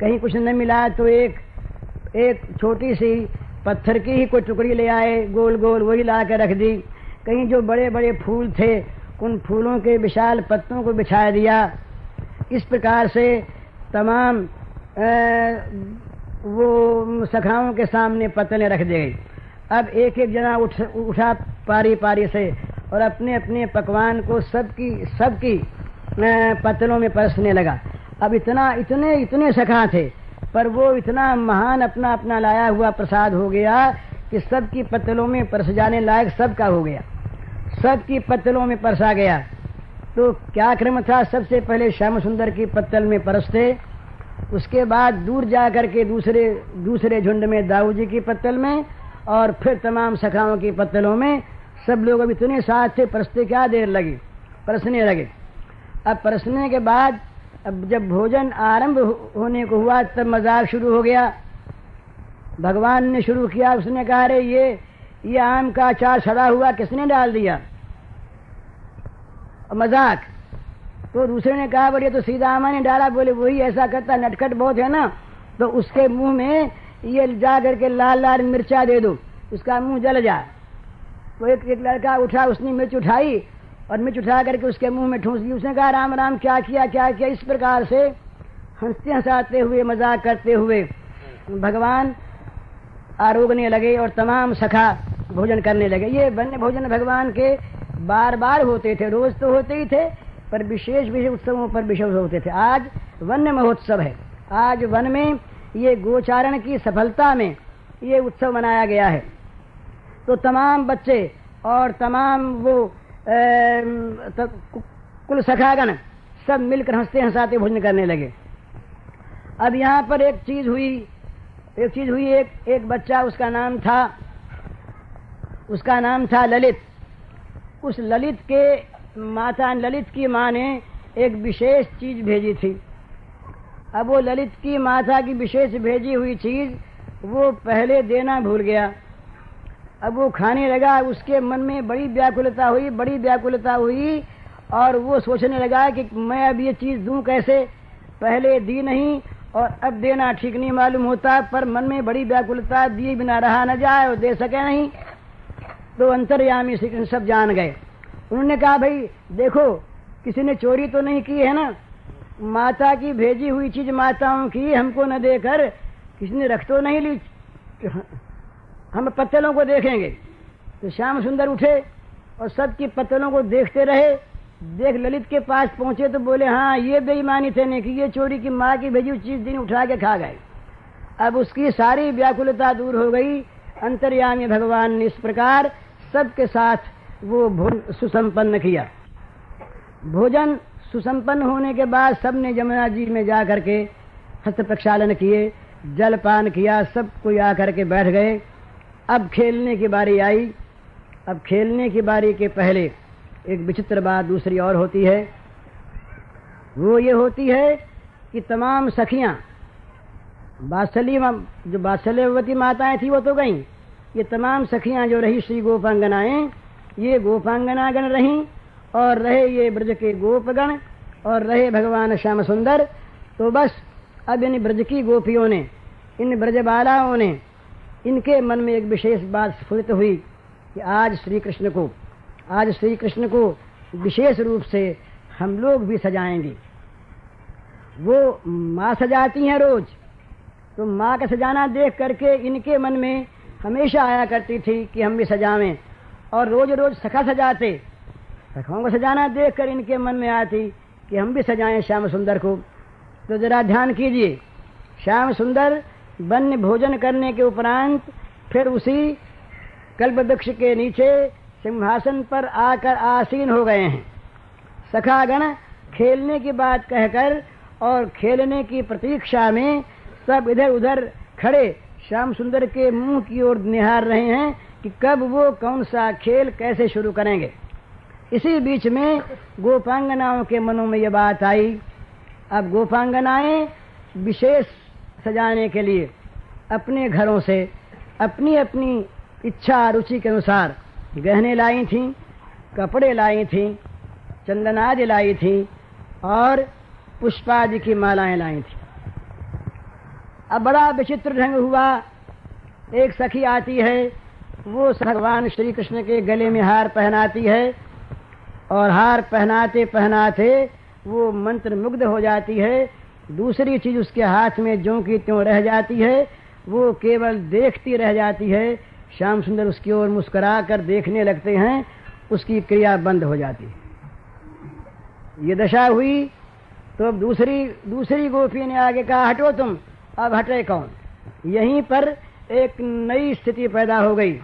कहीं कुछ न मिला तो एक छोटी सी पत्थर की ही कोई टुकड़ी ले आए, गोल गोल, वही ला के रख दी। कहीं जो बड़े बड़े फूल थे उन फूलों के विशाल पत्तों को बिछा दिया। इस प्रकार से तमाम वो सखाओं के सामने पत्तलें रख दी गई। अब एक एक जना उठा पारी पारी से और अपने अपने पकवान को सबकी पत्तलों में परसने लगा। अब इतने सखा थे, पर वो इतना महान अपना अपना लाया हुआ प्रसाद हो गया कि सबकी पत्तलों में परस जाने लायक सबका हो गया, सबकी पत्तलों में परसा गया। तो क्या क्रम था? सबसे पहले श्याम सुंदर की पत्तल में परसते, उसके बाद दूर जा करके दूसरे झुंड में दाऊ जी की पत्तल में, और फिर तमाम सखाओं की पत्तलों में। सब लोग अब इतने साथ थे, परसते क्या देर लगी, परसने लगे। अब परसने के बाद अब जब भोजन आरंभ होने को हुआ तब मजाक शुरू हो गया। भगवान ने शुरू किया, उसने कहा अरे ये आम का अचार सड़ा हुआ किसने डाल दिया? मजाक। तो दूसरे ने कहा बोले तो सीधा आमा ने डाला। बोले वही ऐसा करता, नटखट बहुत है ना, तो उसके मुंह में ये जा करके लाल लाल मिर्चा दे दो, उसका मुंह जल जाए। तो एक लड़का उठा, उसने मिर्च उठाई और मिर्च उठा करके उसके मुंह में ठूंस दी। उसने कहा राम राम क्या किया क्या किया। इस प्रकार से हंसते हंसाते हुए मजाक करते हुए भगवान आरोगने लगे और तमाम सखा भोजन करने लगे। ये वन्य भोजन भगवान के बार बार होते थे, रोज तो होते ही थे, पर विशेष उत्सवों पर विशेष होते थे। आज वन्य महोत्सव है, आज वन में ये गोचारण की सफलता में ये उत्सव मनाया गया है। तो तमाम बच्चे और तमाम वो कुल सखागण सब मिलकर हंसते हंसाते भोजन करने लगे। अब यहाँ पर एक चीज हुई, एक बच्चा, उसका नाम था ललित। उस ललित की माँ ने एक विशेष चीज भेजी थी। अब वो ललित की माता की विशेष भेजी हुई चीज वो पहले देना भूल गया। अब वो खाने लगा, उसके मन में बड़ी व्याकुलता हुई और वो सोचने लगा कि मैं अब ये चीज दूं कैसे, पहले दी नहीं और अब देना ठीक नहीं मालूम होता, पर मन में बड़ी व्याकुलता, दिए बिना रहा न जाए और दे सके नहीं। तो अंतर्यामी श्री कृष्ण सब जान गए। उन्होंने कहा भाई देखो, किसी ने चोरी तो नहीं की है ना, माता की भेजी हुई चीज माताओं की हमको न देकर किसी ने रख तो नहीं ली, हम पत्तलों को देखेंगे। तो श्याम सुंदर उठे और सबकी पत्तलों को देखते रहे। देख ललित के पास पहुंचे तो बोले हाँ ये बेईमानी थे ने कि ये चोरी की माँ की भेजी हुई चीज दिन उठा के खा गए। अब उसकी सारी व्याकुलता दूर हो गई। अंतर्यामी भगवान ने इस प्रकार सबके साथ वो भोजन सुसंपन्न किया। भोजन सुसंपन्न होने के बाद सबने यमुना जी में जा करके हस्त प्रक्षालन किए, जलपान किया, सब कोई आकर के बैठ गए। अब खेलने की बारी आई। अब खेलने की बारी के पहले एक विचित्र बात दूसरी और होती है। वो ये होती है कि तमाम सखियां जो बात्सल्यवती माताएं थी वो तो गईं, ये तमाम सखियां जो रही श्री गोपांगनाएं, ये गोपांगनागण रहीं और रहे ये ब्रज के गोपगण और रहे भगवान श्याम सुंदर। तो बस अब इन ब्रज की गोपियों ने, इन ब्रजबालाओं ने, इनके मन में एक विशेष बात स्फुरित हुई कि आज श्री कृष्ण को विशेष रूप से हम लोग भी सजाएंगे। वो माँ सजाती हैं रोज, तो माँ का सजाना देख करके इनके मन में हमेशा आया करती थी कि हम भी सजावें, और रोज रोज सखा सजाते, सखाओं को सजाना देख कर इनके मन में आती कि हम भी सजाएं श्याम सुंदर को। तो जरा ध्यान कीजिए, श्याम सुंदर वन्य भोजन करने के उपरांत फिर उसी कल्प वृक्ष के नीचे सिंहासन पर आकर आसीन हो गए हैं। सखागण खेलने की बात कहकर और खेलने की प्रतीक्षा में सब इधर उधर खड़े श्याम सुंदर के मुंह की ओर निहार रहे हैं कि कब वो कौन सा खेल कैसे शुरू करेंगे। इसी बीच में गोपांगनाओं के मनों में ये बात आई। अब गोपांगनाएं विशेष सजाने के लिए अपने घरों से अपनी अपनी इच्छा रुचि के अनुसार गहने लाई थीं, कपड़े लाई थीं, चंदनादि लाई थीं और पुष्पादि की मालाएं लाई थीं। अब बड़ा विचित्र ढंग हुआ। एक सखी आती है, वो भगवान श्री कृष्ण के गले में हार पहनाती है और हार पहनाते पहनाते वो मंत्र मुग्ध हो जाती है। दूसरी चीज उसके हाथ में ज्यों की त्यों रह जाती है, वो केवल देखती रह जाती है। श्याम सुंदर उसकी ओर मुस्कुरा कर देखने लगते हैं, उसकी क्रिया बंद हो जाती है। ये दशा हुई तो अब दूसरी गोपी ने आगे कहा, हटो तुम, अब हटे कौन। यहीं पर एक नई स्थिति पैदा हो गई।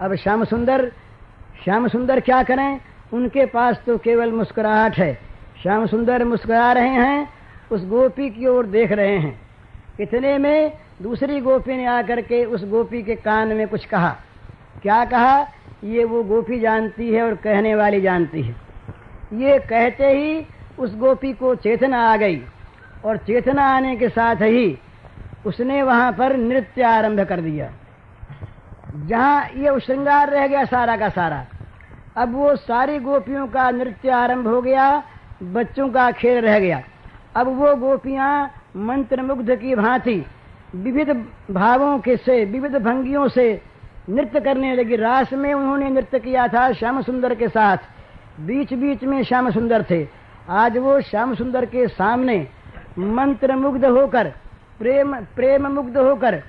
अब श्याम सुंदर क्या करें, उनके पास तो केवल मुस्कुराहट है। श्याम सुंदर मुस्कुरा रहे हैं, उस गोपी की ओर देख रहे हैं। इतने में दूसरी गोपी ने आकर के उस गोपी के कान में कुछ कहा। क्या कहा, ये वो गोपी जानती है और कहने वाली जानती है। ये कहते ही उस गोपी को चेतना आ गई और चेतना आने के साथ ही उसने वहां पर नृत्य आरंभ कर दिया। जहां ये श्रृंगार रह गया सारा का सारा, अब वो सारी गोपियों का नृत्य आरंभ हो गया, बच्चों का खेल रह गया। अब वो गोपियां मंत्रमुग्ध की भांति विविध भावों के से, विविध भंगियों से नृत्य करने लगी। रास में उन्होंने नृत्य किया था श्याम सुंदर के साथ, बीच बीच में श्याम सुंदर थे। आज वो श्याम सुंदर के सामने मंत्रमुग्ध होकर, प्रेम मुग्ध होकर,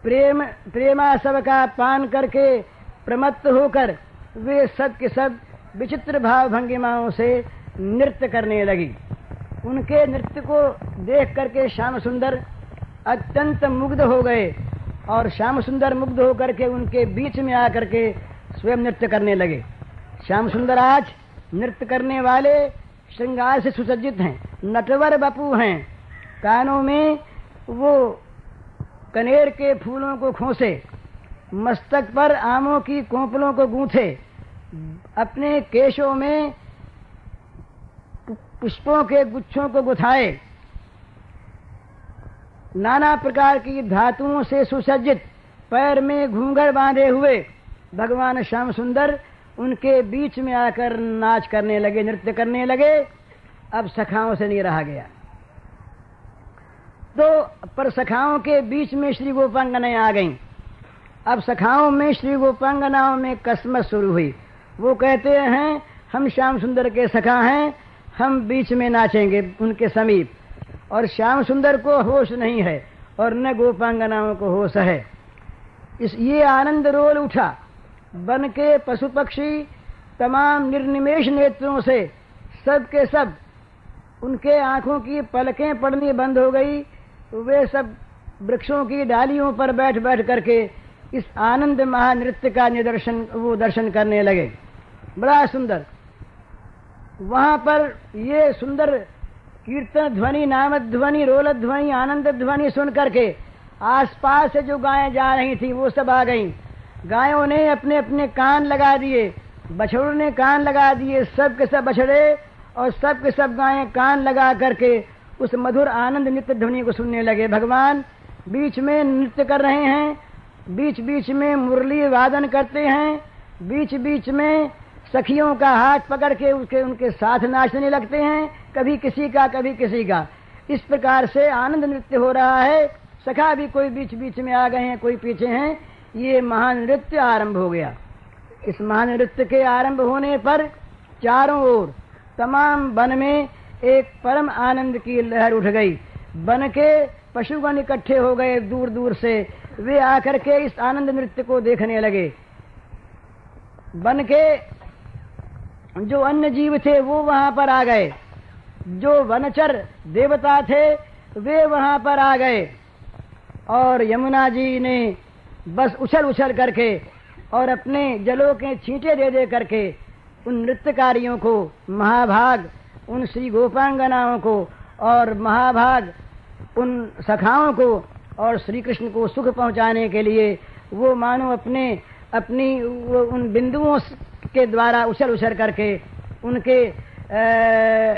प्रेमासव का पान करके प्रमत्त होकर वे सब के सब विचित्र भाव भंगिमाओं से नृत्य करने लगी। उनके नृत्य को देख करके श्याम सुंदर अत्यंत मुग्ध हो गए और श्याम सुंदर मुग्ध होकर के उनके बीच में आकर के स्वयं नृत्य करने लगे। श्याम सुंदर आज नृत्य करने वाले श्रृंगार से सुसज्जित हैं, नटवर बपू हैं। कानों में वो कनेर के फूलों को खोसे, मस्तक पर आमों की कोंपलों को गूंथे, अपने केशों में पुष्पों के गुच्छों को गुथाए, नाना प्रकार की धातुओं से सुसज्जित पैर में घूंघट बांधे हुए भगवान श्याम सुंदर उनके बीच में आकर नाच करने लगे, नृत्य करने लगे। अब सखाओं से नहीं रहा गया, तो पर सखाओं के बीच में श्री गोपांगनाएं आ गईं। अब सखाओं में, श्री गोपांगनाओं में कसमत शुरू हुई। वो कहते हैं, हम श्याम सुंदर के सखा हैं, हम बीच में नाचेंगे उनके समीप। और श्याम सुंदर को होश नहीं है और न गोपांगनाओं को होश है। ये आनंद रोल उठा। बन के पशु पक्षी तमाम निर्निमेष नेत्रों से सब के सब उनके आंखों की पलकें पड़नी बंद हो गई। वे सब वृक्षों की डालियों पर बैठ बैठ करके इस आनंद महानृत्य का दर्शन करने लगे। बड़ा सुंदर। वहां पर ये सुंदर कीर्तन ध्वनि, नाम ध्वनि, रोल ध्वनि, आनंद ध्वनि सुन करके आसपास से जो गायें जा रही थी वो सब आ गईं। गायों ने अपने अपने कान लगा दिए, बछड़ों ने कान लगा दिए, सब के सब बछड़े और सब के सब गायें कान लगा करके उस मधुर आनंद नृत्य ध्वनि को सुनने लगे। भगवान बीच में नृत्य कर रहे हैं, बीच बीच में मुरली वादन करते हैं, बीच बीच में सखियों का हाथ पकड़ के उनके साथ नाचने लगते हैं, कभी किसी का कभी किसी का। इस प्रकार से आनंद नृत्य हो रहा है। सखा भी कोई बीच बीच में आ गए हैं, कोई पीछे हैं। ये महान नृत्य आरंभ हो गया। इस महान नृत्य के आरंभ होने पर चारों ओर तमाम वन में एक परम आनंद की लहर उठ गई। वन के पशुगण इकट्ठे हो गए दूर दूर से, वे आकर के इस आनंद नृत्य को देखने लगे। वन के जो अन्य जीव थे वो वहां पर आ गए, जो वनचर देवता थे वे वहां पर आ गए। और यमुना जी ने बस उछल उछल करके और अपने जलों के छींटे दे दे करके उन नृत्यकारियों को, महाभाग उन श्री गोपांगनाओं को और महाभाग उन सखाओं को और श्री कृष्ण को सुख पहुंचाने के लिए वो मानो अपनी उन बिंदुओं के द्वारा उछल उछल करके उनके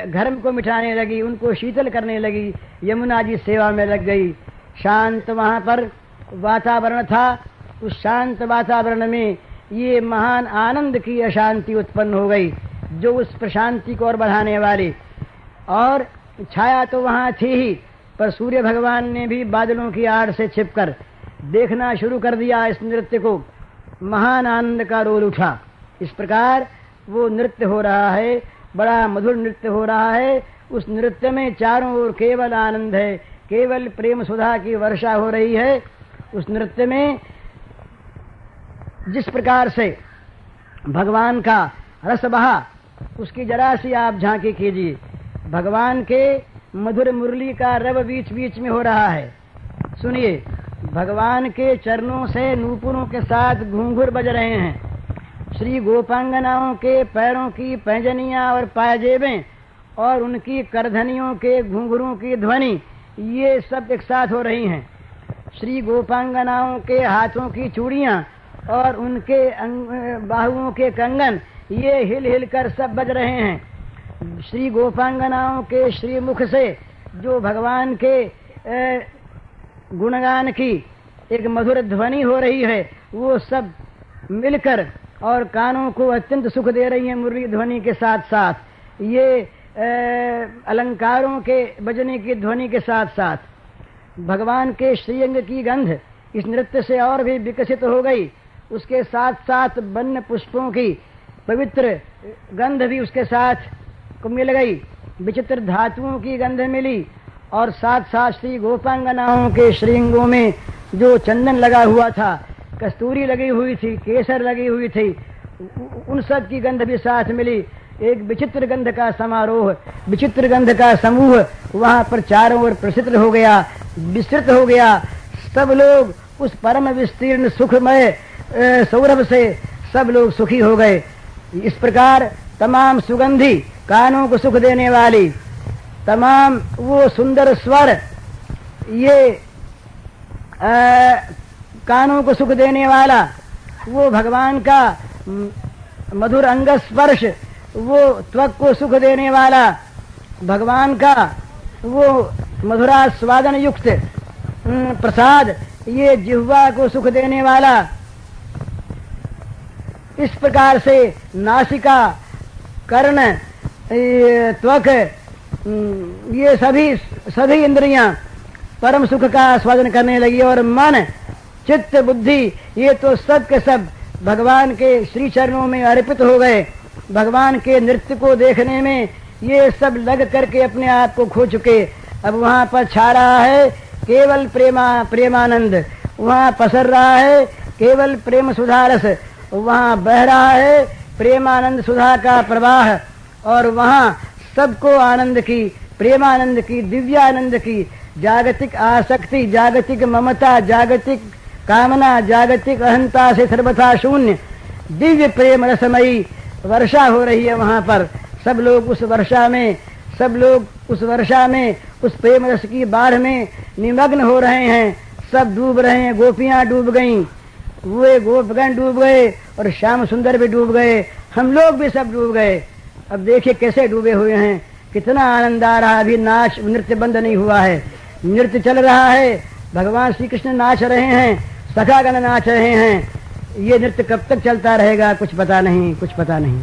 घर्म को मिटाने लगी, उनको शीतल करने लगी। यमुना जी सेवा में लग गई। शांत वहां पर वातावरण था। उस शांत वातावरण में ये महान आनंद की अशांति उत्पन्न हो गई, जो उस प्रशांति को और बढ़ाने वाली। और छाया तो वहां थी ही, पर सूर्य भगवान ने भी बादलों की आड़ से छिपकर देखना शुरू कर दिया इस नृत्य को। महान आनंद का रोल उठा। इस प्रकार वो नृत्य हो रहा है, बड़ा मधुर नृत्य हो रहा है। उस नृत्य में चारों ओर केवल आनंद है, केवल प्रेम सुधा की वर्षा हो रही है। उस नृत्य में जिस प्रकार से भगवान का रस बहा, उसकी जरा सी आप झांकी कीजिए। भगवान के मधुर मुरली का रव बीच बीच में हो रहा है। सुनिए, भगवान के चरणों से नूपुरों के साथ घूंघूर बज रहे हैं। श्री गोपांगनाओं के पैरों की पैंजनियां और पायजेबें और उनकी करधनियों के घुंघरूं की ध्वनि, ये सब एक साथ हो रही हैं। श्री गोपांगनाओं के हाथों की चूड़ियां और उनके बाहुओं के कंगन, ये हिल हिल कर सब बज रहे हैं। श्री गोपांगनाओं के श्रीमुख से जो भगवान के गुणगान की एक मधुर ध्वनि हो रही है, वो सब मिलकर और कानों को अत्यंत सुख दे रही है। मुरली ध्वनि के साथ साथ ये अलंकारों के बजने की ध्वनि के साथ साथ भगवान के श्रीअंग की गंध इस नृत्य से और भी विकसित हो गई। उसके साथ साथ वन्य पुष्पों की पवित्र गंध भी उसके साथ मिल गई। विचित्र धातुओं की गंध मिली और साथ साथ श्री गोपांगनाओं के श्रीअंगों में जो चंदन लगा हुआ था, कस्तूरी लगी हुई थी, केसर लगी हुई थी, उन सब की गंध भी साथ मिली। एक विचित्र गंध का समारोह, विचित्र गंध का समूह वहां पर चारों ओर प्रसिद्ध हो गया, विस्तृत हो गया। सब लोग उस परम विस्तीर्ण सुखमय सौरभ से सब लोग सुखी हो गए। इस प्रकार तमाम सुगंधी, कानों को सुख देने वाली तमाम वो सुंदर स्वर, ये कानों को सुख देने वाला वो भगवान का मधुर अंग स्पर्श, वो त्वक को सुख देने वाला भगवान का वो मधुरास्वादन युक्त प्रसाद, ये जिह्वा को सुख देने वाला। इस प्रकार से नासिका, कर्ण, त्वक, ये सभी इंद्रियां परम सुख का आस्वादन करने लगी और मन, चित्त, बुद्धि, ये तो सब के सब भगवान के श्री चरणों में अर्पित हो गए। भगवान के नृत्य को देखने में ये सब लग करके अपने आप को खो चुके। अब वहाँ पर छा रहा है केवल प्रेमानंद, वहाँ पसर रहा है केवल प्रेम सुधा रस, वहाँ बह रहा है प्रेमानंद सुधा का प्रवाह, और वहाँ सबको आनंद की, प्रेमानंद की, दिव्यानंद की, जागतिक आसक्ति, जागतिक ममता, जागतिक कामना, जागतिक अहंता से सर्वथा शून्य दिव्य प्रेम रसमयी वर्षा हो रही है। वहाँ पर सब लोग उस वर्षा में उस प्रेम रस की बाढ़ में निमग्न हो रहे हैं। सब डूब रहे हैं। गोपियां डूब गईं, वे गोपगण डूब गए और श्याम सुंदर भी डूब गए, हम लोग भी सब डूब गए। अब देखिए कैसे डूबे हुए हैं, कितना आनंद आ रहा है। अभी नाच नृत्य बंद नहीं हुआ है, नृत्य चल रहा है। भगवान श्री कृष्ण नाच रहे हैं, सखागण नाच रहे हैं। ये नृत्य कब तक चलता रहेगा कुछ पता नहीं।